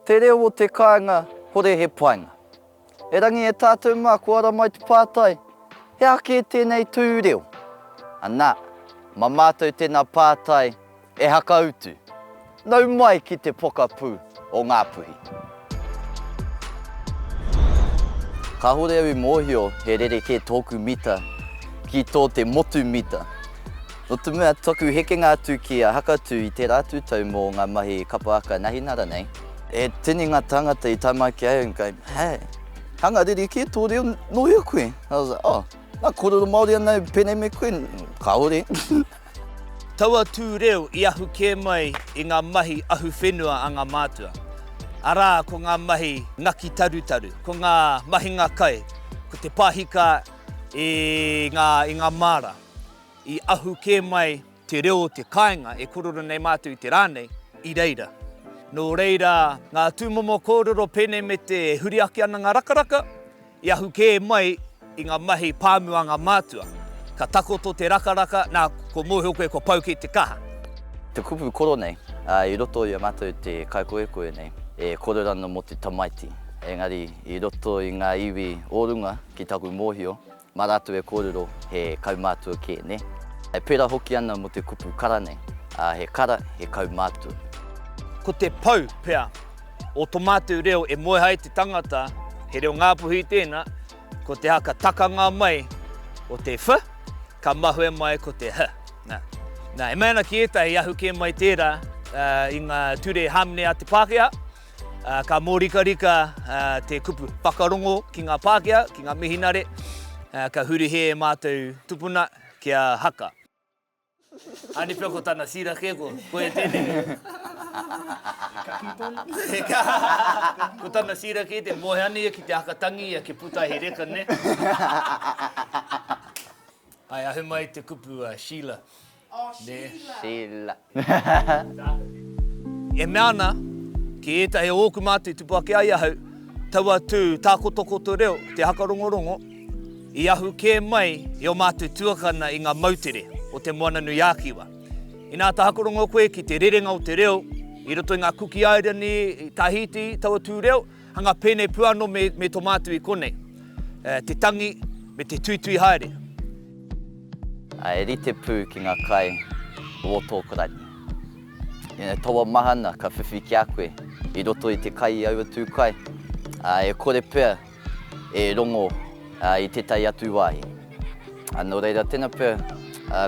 Te reo o te kāinga, hore he painga. E rangi e tātou mā, ko ara mai te pātai, he ake tēnei tū reo. Anā, mā mātou tēnā pātai e hakautu. Nau mai ki te pokapū o ngā puhi. Ka hore au mōhio he rereke tōku mita ki tō te motu mita. No te mea toku hekenga atu ki a hakatu i te rātu tau mō ngā mahi kapaaka nahi nara nei. E tini ngā tangata i taimā ki au kai, hei, hanga rereke tō reo noia koe. I was like, oh, nā kororo Māori anau pēnei me koe, ka hore. Taua tū reo i ahu kē mai i ngā mahi ahu whenua a ngā mātua. Arā ko ngā mahi ngaki tarutaru, ko ngā mahi ngā kai, ko te pāhika i ngā māra. I ahu kē mai te reo o te kāinga e kororo nei mātou i te rānei, i reira. Nō reira, ngā tūmomo kōrero pēnei me te huriaki ana ngā rakaraka, i ahu kē mai i ngā mahi pāmua ngā mātua. Ka takoto te rakaraka, nā ko mōhio koe ko pau ki te kaha. Te kupu koro nei, i roto i a mātou te Kaikohekohe nei, e kororana mo te tamaiti. Engari, i roto i ngā iwi ōrunga ki taku mōhio, mā rātou e kōrero he kaumātua kē, ne? E pērā hoki ana mo te kupu kara nei, he kara, he kaumātua. Ko te pau pea o tō mātou reo e moehai te tangata, he reo ngāpuhi tēnā, ko te haka takanga mai o te wha, ka mahue mai ko te h. Nā, e maina ki etahi i ahu kē mai tērā i ngā ture hamne a te Pākehā, ka mōrika-rika te kupu whakarongo ki ngā Pākehā, ki ngā mihinare, ka huri he mātou tupuna kia haka. Ani pia ko tāna sira ke ko, koe tēnei. Ko tāna sira ke te moheani ki te hakatangi ia ke putai he reka, ne? Ai, ahu mai te kupu Sheila. Oh, Sheila. Sheila. E meana, ki etahi ōku mātou tupu ake ai ahau, taua tū tākotokoto reo, te hakarongorongo, i ahu kē mai i o mātou tuakana i ngā mautere o te moana nui ākiwa. I nā tā hakarongo koe ki te rerenga o te reo, i roto i ngā kuki airani, i Tahiti, taua tū reo, hanga pēnei puano me tō mātou i konei. Te tangi me te tuitui haere. E rite pū ki ngā kai o tōkarani. E taua mahana ka whiwhi ki a koe i roto i te kai i aua tū kai. E kore pēr e rongo i te tai atu wāhi. Nō reira tēnā pēr,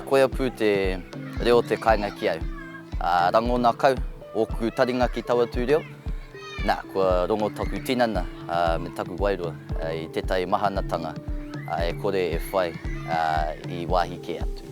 koe apū te reo te kāinga ki au. Rango nā kau, oku taringa ki taua tū reo. Nā, kua rongo taku tinana me taku wairua i te tai mahanatanga. E kore e whai i wāhi ke atu.